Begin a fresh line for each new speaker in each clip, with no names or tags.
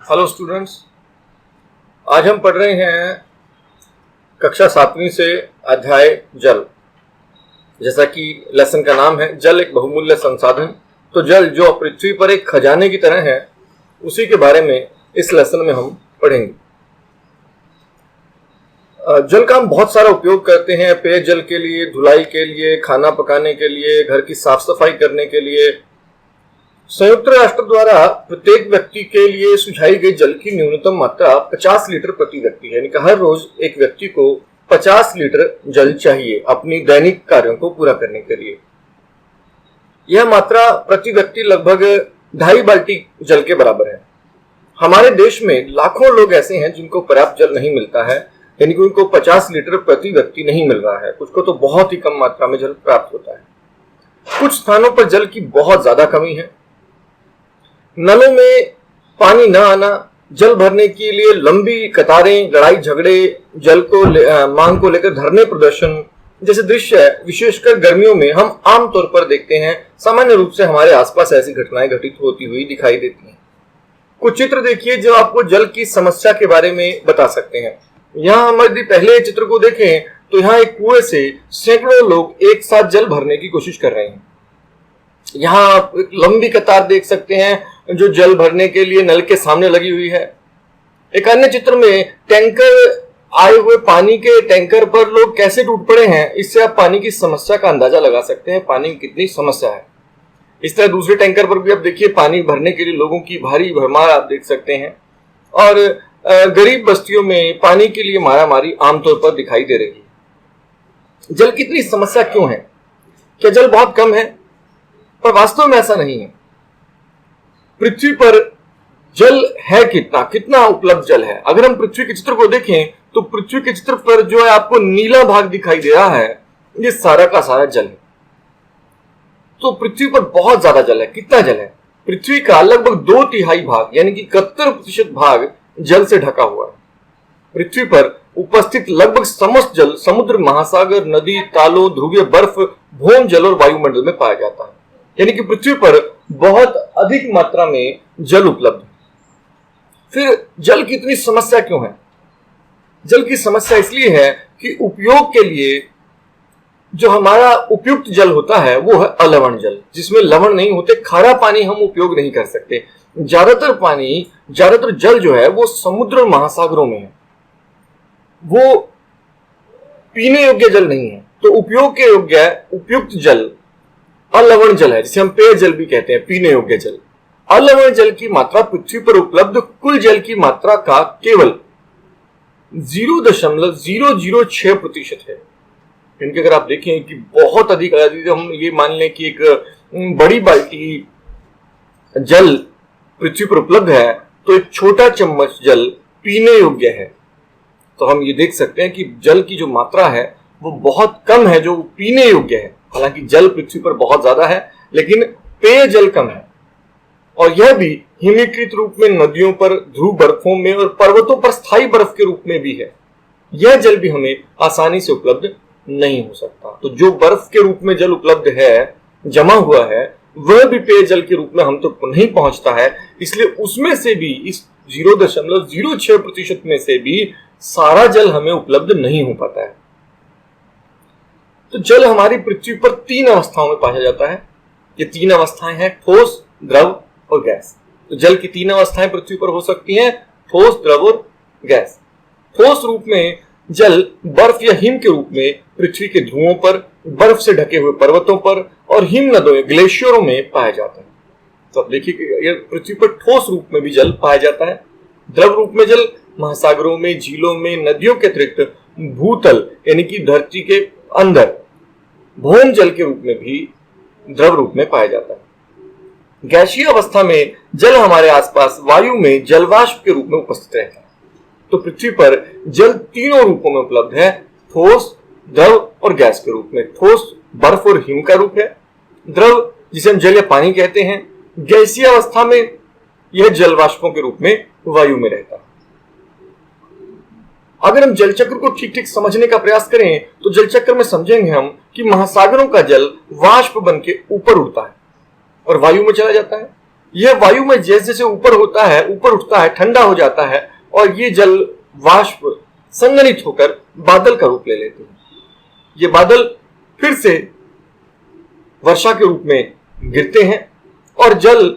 Hello students, आज हम पढ़ रहे हैं कक्षा 7वीं से अध्याय जल। जैसा कि लेसन का नाम है, जल एक बहुमूल्य संसाधन। तो जल जो पृथ्वी पर एक खजाने की तरह है, उसी के बारे में इस लेसन में हम पढ़ेंगे। जल का हम बहुत सारा उपयोग करते हैं, पेयजल के लिए, धुलाई के लिए, खाना पकाने के लिए, घर की साफ सफाई करने के लिए। संयुक्त राष्ट्र द्वारा प्रत्येक व्यक्ति के लिए सुझाई गई जल की न्यूनतम मात्रा 50 लीटर प्रति व्यक्ति है, यानी कि हर रोज एक व्यक्ति को 50 लीटर जल चाहिए अपनी दैनिक कार्यों को पूरा करने के लिए। यह मात्रा प्रति व्यक्ति लगभग 2.5 बाल्टी जल के बराबर है। हमारे देश में लाखों लोग ऐसे हैं जिनको पर्याप्त जल नहीं मिलता है, यानी कि उनको 50 लीटर प्रति व्यक्ति नहीं मिल रहा है। कुछ को तो बहुत ही कम मात्रा में जल प्राप्त होता है। कुछ स्थानों पर जल की बहुत ज्यादा कमी है। नलों में पानी न आना, जल भरने के लिए लंबी कतारें, लड़ाई झगड़े, जल को मांग को लेकर धरने प्रदर्शन जैसे दृश्य विशेषकर गर्मियों में हम आमतौर पर देखते हैं। सामान्य रूप से हमारे आसपास ऐसी घटनाएं घटित होती हुई दिखाई देती हैं। कुछ चित्र देखिए जो आपको जल की समस्या के बारे में बता सकते हैं। यहाँ हम यदि पहले चित्र को देखें तो यहाँ एक कुएं से सैकड़ों लोग एक साथ जल भरने की कोशिश कर रहे हैं। यहाँ आप एक लंबी कतार देख सकते हैं जो जल भरने के लिए नल के सामने लगी हुई है। एक अन्य चित्र में टैंकर आए हुए पानी के टैंकर पर लोग कैसे टूट पड़े हैं, इससे आप पानी की समस्या का अंदाजा लगा सकते हैं, पानी की कितनी समस्या है। इस तरह दूसरे टैंकर पर भी आप देखिए, पानी भरने के लिए लोगों की भारी भरमार आप देख सकते हैं। और गरीब बस्तियों में पानी के लिए मारामारी आमतौर पर दिखाई दे रही है। जल की इतनी समस्या क्यों है? क्या जल बहुत कम है? पर वास्तव में ऐसा नहीं है। पृथ्वी पर जल है कितना उपलब्ध जल है। अगर हम पृथ्वी के चित्र को देखें तो पृथ्वी के चित्र पर जो है आपको नीला भाग दिखाई दे रहा है, ये सारा का सारा जल है। तो पृथ्वी पर बहुत ज्यादा जल है। कितना जल है? पृथ्वी का लगभग 2/3 भाग यानी कि 71% भाग जल से ढका हुआ है। पृथ्वी पर उपस्थित लगभग समस्त जल समुद्र, महासागर, नदी, तालों, ध्रुवीय बर्फ, भौम जल और वायुमंडल में पाया जाता है। यानी कि पृथ्वी पर बहुत अधिक मात्रा में जल उपलब्ध है। फिर जल की इतनी समस्या क्यों है? जल की समस्या इसलिए है कि उपयोग के लिए जो हमारा उपयुक्त जल होता है वो है अलवण जल, जिसमें लवण नहीं होते। खारा पानी हम उपयोग नहीं कर सकते। ज्यादातर जल जो है वो समुद्र और महासागरों में है, वो पीने योग्य जल नहीं है। तो उपयोग के योग्य उपयुक्त जल अलवण जल है, जिसे हम पेयजल भी कहते हैं, पीने योग्य जल। अलवण जल की मात्रा पृथ्वी पर उपलब्ध कुल जल की मात्रा का केवल 0.006% है। इनके अगर आप देखें कि बहुत अधिक, हम ये मान लें कि एक बड़ी बाल्टी जल पृथ्वी पर उपलब्ध है तो एक छोटा चम्मच जल पीने योग्य है। तो हम ये देख सकते हैं कि जल की जो मात्रा है वो बहुत कम है जो पीने योग्य है। हालांकि जल पृथ्वी पर बहुत ज्यादा है लेकिन पेयजल कम है, और यह भी हिमीकृत रूप में नदियों पर, ध्रुव बर्फों में और पर्वतों पर स्थायी बर्फ के रूप में भी है। यह जल भी हमें आसानी से उपलब्ध नहीं हो सकता। तो जो बर्फ के रूप में जल उपलब्ध है, जमा हुआ है, वह भी पेयजल के रूप में हम तक नहीं पहुंचता है। इसलिए उसमें से भी, इस 0.06% में से भी सारा जल हमें उपलब्ध नहीं हो पाता है। तो जल हमारी पृथ्वी पर 3 अवस्थाओं में पाया जाता है। ये 3 अवस्थाएं हैं, ठोस, द्रव और गैस। तो जल की 3 अवस्थाएं पृथ्वी पर हो सकती हैं, ठोस, द्रव और गैस। ठोस रूप में जल बर्फ या हिम के रूप में पृथ्वी के ध्रुवों पर, बर्फ से ढके हुए पर्वतों पर और हिम नदों, ग्लेशियरों में पाया जाता है। तो अब देखिए कि पृथ्वी पर ठोस रूप में भी जल पाया जाता है। द्रव रूप में जल महासागरों में, झीलों में, नदियों के अतिरिक्त भूतल यानी कि धरती के अंदर भौम जल के रूप में भी द्रव रूप में पाया जाता है। गैसीय अवस्था में जल हमारे आसपास वायु में जलवाष्प के रूप में उपस्थित रहता है। तो पृथ्वी पर जल 3 रूपों में उपलब्ध है, ठोस, द्रव और गैस के रूप में। ठोस बर्फ और हिम का रूप है, द्रव जिसे हम जल या पानी कहते हैं, गैसीय अवस्था में यह जलवाष्पों के रूप में वायु में रहता है। अगर हम जल चक्र को ठीक ठीक समझने का प्रयास करें तो जल चक्र में समझेंगे हम कि महासागरों का जल वाष्प बन के ऊपर उड़ता है और वायु में चला जाता है। यह वायु में जैसे जैसे ऊपर होता है, ऊपर उठता है, ठंडा हो जाता है और ये जल वाष्प संघनित होकर बादल का रूप ले लेते हैं। ये बादल फिर से वर्षा के रूप में गिरते हैं और जल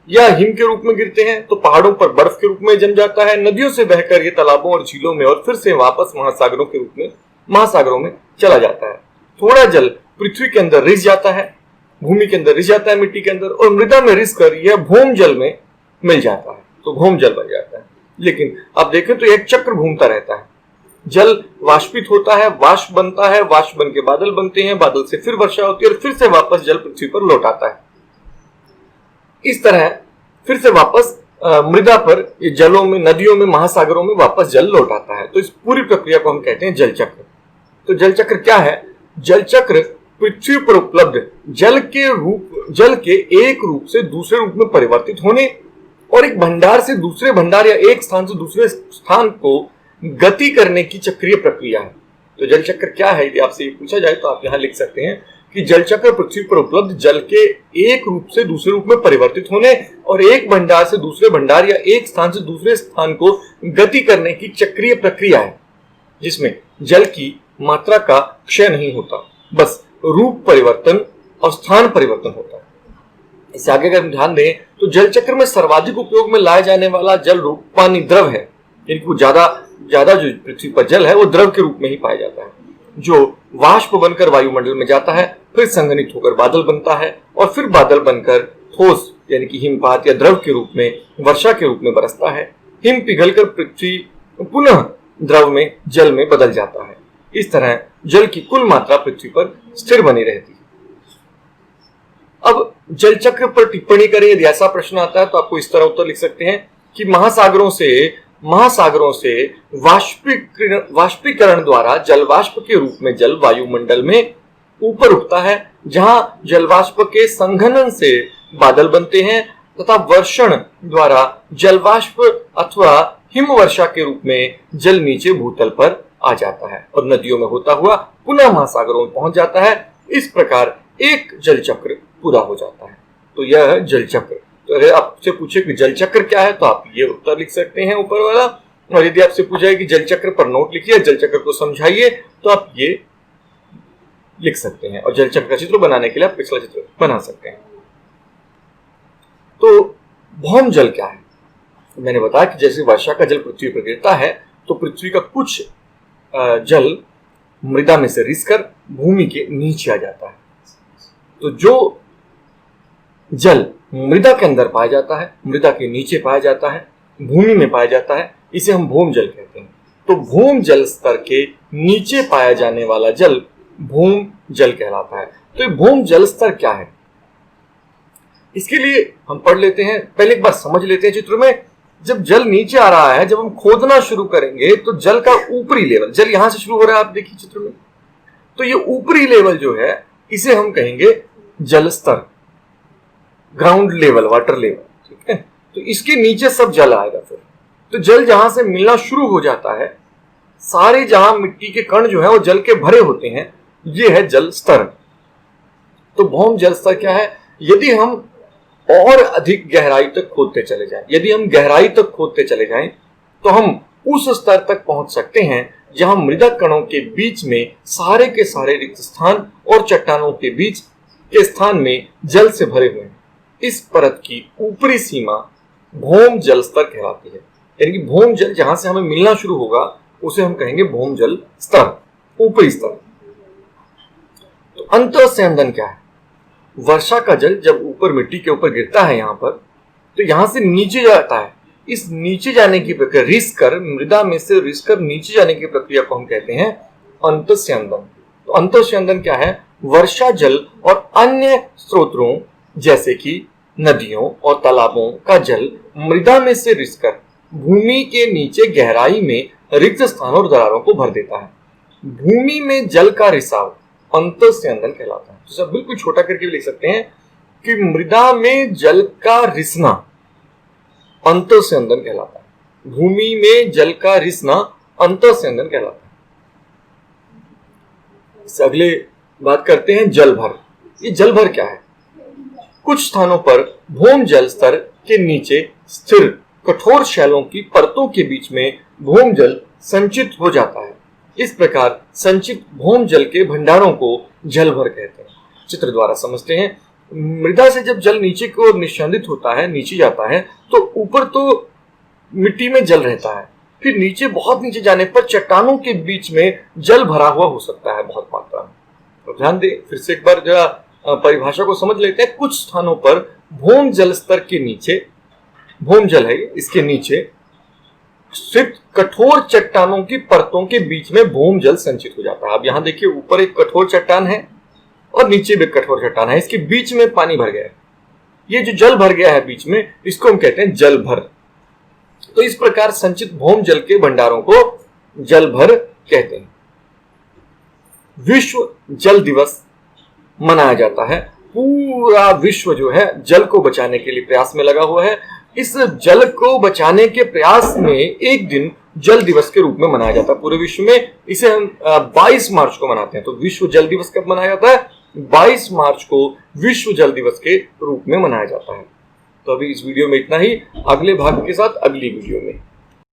या हिम के रूप में गिरते हैं तो पहाड़ों पर बर्फ के रूप में जम जाता है, नदियों से बहकर ये तालाबों और झीलों में और फिर से वापस महासागरों के रूप में महासागरों में चला जाता है। थोड़ा जल पृथ्वी के अंदर रिस जाता है, भूमि के अंदर रिस जाता है, मिट्टी के अंदर, और मृदा में रिस कर यह भौम जल में मिल जाता है तो भौम जल बन जाता है। लेकिन आप देखें तो एक चक्र घूमता रहता है। जल वाष्पित होता है, वाष्प बनता है, वाष्प बन के बादल बनते हैं, बादल से फिर वर्षा होती है और फिर से वापस जल पृथ्वी पर लौट आता है। इस तरह फिर से वापस मृदा पर, ये जलों में, नदियों में, महासागरों में वापस जल लौट आता है। तो इस पूरी प्रक्रिया को हम कहते हैं जल चक्र। तो जल चक्र क्या है? जल चक्र पृथ्वी पर उपलब्ध जल के एक रूप से दूसरे रूप में परिवर्तित होने और एक भंडार से दूसरे भंडार या एक स्थान से दूसरे स्थान को गति करने की चक्रीय प्रक्रिया है। तो जल चक्र क्या है, यदि आपसे पूछा जाए तो आप यहां लिख सकते हैं कि जल चक्र पृथ्वी पर उपलब्ध जल के एक रूप से दूसरे रूप में परिवर्तित होने और एक भंडार से दूसरे भंडार या एक स्थान से दूसरे स्थान को गति करने की चक्रीय प्रक्रिया है, जिसमें जल की मात्रा का क्षय नहीं होता, बस रूप परिवर्तन और स्थान परिवर्तन होता है। इससे आगे अगर हम ध्यान दें तो जल चक्र में सर्वाधिक उपयोग में लाया जाने वाला जल रूप पानी द्रव है, यानी वो ज्यादा जो पृथ्वी पर जल है वो द्रव के रूप में ही पाया जाता है, जो वाष्प बनकर वायुमंडल में जाता है, फिर संघनित होकर बादल बनता है और फिर बादल बनकर ठोस यानी कि हिमपात या द्रव के रूप में, वर्षा के रूप में बरसता है। हिम पिघलकर पृथ्वी पुनः द्रव में, जल में बदल जाता है। इस तरह जल की कुल मात्रा पृथ्वी पर स्थिर बनी रहती है। अब जल चक्र पर टिप्पणी करें, यदि ऐसा प्रश्न आता है तो आपको इस तरह उत्तर लिख सकते हैं कि महासागरों से वाष्पीकरण द्वारा जल वाष्प के रूप में जल वायुमंडल में ऊपर उठता है, जहां जल वाष्प के संघनन से बादल बनते हैं तथा वर्षण द्वारा जल वाष्प अथवा हिम वर्षा के रूप में जल नीचे भूतल पर आ जाता है और नदियों में होता हुआ पुनः महासागरों में पहुंच जाता है। इस प्रकार एक जल चक्र पूरा हो जाता है। तो यह है जल चक्र। तो अगर आपसे पूछे कि जल चक्र क्या है तो आप ये उत्तर लिख सकते हैं ऊपर वाला, और यदि आपसे पूछा है कि जल चक्र पर नोट लिखिए, जल चक्र को समझाइए, तो आप ये लिख सकते हैं और जल चक्र का चित्र बनाने के लिए आप पिछला चित्र बना सकते हैं। तो भौम जल क्या है? मैंने बताया कि जैसे वर्षा का जल पृथ्वी पर गिरता है तो पृथ्वी का कुछ जल मृदा में से रिसकर भूमि के नीचे आ जाता है। तो जो जल मृदा के अंदर पाया जाता है, मृदा के नीचे पाया जाता है, भूमि में पाया जाता है, इसे हम भौम जल कहते हैं। तो भौम जल स्तर के नीचे पाया जाने वाला जल भौम जल कहलाता है। तो ये भौम जल स्तर क्या है, इसके लिए हम पढ़ लेते हैं। पहले एक बार समझ लेते हैं चित्र में। जब जल नीचे आ रहा है, जब हम खोदना शुरू करेंगे तो जल का ऊपरी लेवल, जल यहां से शुरू हो रहा है, आप देखिए चित्र में, तो ये ऊपरी लेवल जो है इसे हम कहेंगे जल स्तर, ग्राउंड लेवल, वाटर लेवल, ठीक है। तो इसके नीचे सब जल आएगा फिर। तो जल जहां से मिलना शुरू हो जाता है, सारे जहां मिट्टी के कण जो है वो जल के भरे होते हैं, ये है जल स्तर। तो भौम जल स्तर क्या है? यदि हम और अधिक गहराई तक खोदते चले जाएं, यदि हम गहराई तक खोदते चले जाएं तो हम उस स्तर तक पहुंच सकते हैं जहां मृदा कणों के बीच में सारे के सारे रिक्त स्थान और चट्टानों के बीच के स्थान में जल से भरे हुए हैं। इस परत की ऊपरी सीमा भौम जल स्तर कहलाती है। यानी कि भौम जल जहां से हमें मिलना शुरू होगा उसे हम कहेंगे भौम जल स्तर, ऊपरी स्तर। तो अंतःस्यंदन क्या है? वर्षा का जल जब ऊपर मिट्टी के ऊपर गिरता है यहां पर, तो यहां से नीचे जाता है। इस नीचे जाने की प्रक्रिया, रिसकर, मृदा में से रिसकर नीचे जाने की प्रक्रिया को हम कहते हैं अंतःस्यंदन। तो अंतःस्यंदन क्या है? वर्षा जल और अन्य स्रोतों जैसे कि नदियों और तालाबों का जल मृदा में से रिसकर भूमि के नीचे गहराई में रिक्त स्थानों और दरारों को भर देता है। भूमि में जल का रिसाव अंतःस्यंदन कहलाता है। तो सब बिल्कुल छोटा करके भी लिख सकते हैं कि मृदा में जल का रिसना अंतःस्यंदन कहलाता है। भूमि में जल का रिसना अंतःस्यंदन कहलाता है। इससे अगले बात करते हैं जल भर। ये जल भर क्या है? कुछ स्थानों पर भूम जल स्तर के नीचे स्थिर कठोर शैलों की परतों के बीच में भूम जल संचित हो जाता है। इस प्रकार संचित भूम जल के भंडारों को जलभर कहते हैं। चित्र द्वारा समझते हैं। मृदा से जब जल नीचे की ओर निस्यंदित होता है, नीचे जाता है, तो ऊपर तो मिट्टी में जल रहता है, फिर नीचे बहुत नीचे जाने पर चट्टानों के बीच में जल भरा हुआ हो सकता है बहुत मात्रा में। तो ध्यान दें, फिर से एक बार जरा परिभाषा को समझ लेते हैं। कुछ स्थानों पर भूम जल स्तर के नीचे, भूम जल है इसके नीचे स्थित कठोर चट्टानों की परतों के बीच में भूम जल संचित हो जाता है। अब यहां देखिए, ऊपर एक कठोर चट्टान है और नीचे भी कठोर चट्टान है, इसके बीच में पानी भर गया है। ये जो जल भर गया है बीच में, इसको हम कहते हैं जल भर। तो इस प्रकार संचित भूम जल के भंडारों को जल भर कहते हैं। विश्व जल दिवस मनाया जाता है। पूरा विश्व जो है जल को बचाने के लिए प्रयास में लगा हुआ है। इस जल को बचाने के प्रयास में एक दिन जल दिवस के रूप में मनाया जाता है पूरे विश्व में। इसे हम 22 मार्च को मनाते हैं। तो विश्व जल दिवस कब मनाया जाता है? 22 मार्च को विश्व जल दिवस के रूप में मनाया जाता है। तो अभी इस वीडियो में इतना ही। अगले भाग के साथ अगली वीडियो में।